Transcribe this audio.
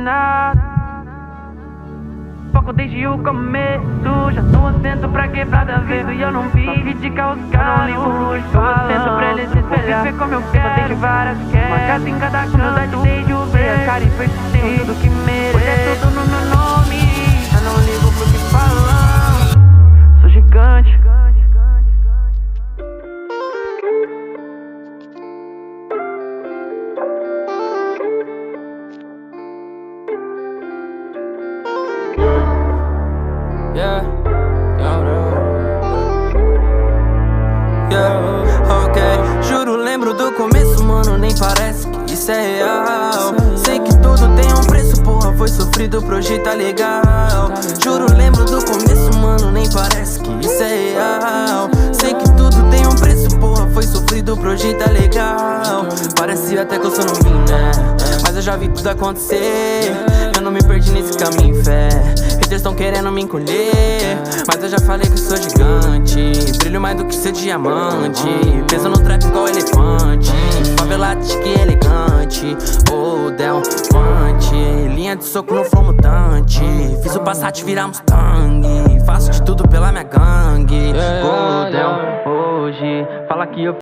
nada. Foco desde o começo, já tô sendo pra quebrada vivo e eu não vi criticar os caras. Eu não ligo sendo pra eles se espelhar. Viver como eu quero, desde várias quero. Uma casa em cada canto, desde o ver. Cara e tenho tudo que mereço. Hoje é tudo no meu nome, eu não ligo pro que falam. Sou gigante. Yeah, ok. Juro, lembro do começo, mano, nem parece que isso é real. Sei que tudo tem um preço, porra, foi sofrido pra hoje tá legal. Juro, lembro do começo, mano, nem parece que isso é real. Sei que tudo tem um preço, porra, foi sofrido pra hoje tá legal. Parece até que eu sou novinho, né? Mas eu já vi tudo acontecer. Eu não me perdi nesse caminho, fé. Haters tão querendo me encolher, mas eu já falei que sou gigante. Brilho mais do que ser diamante. Peso no trap igual elefante. Favelate que elegante. Oh, Del Vante. Linha de soco no flow mutante. Fiz o Passat virar Mustang. Faço de tudo pela minha gangue. Oh, Del, hoje fala que eu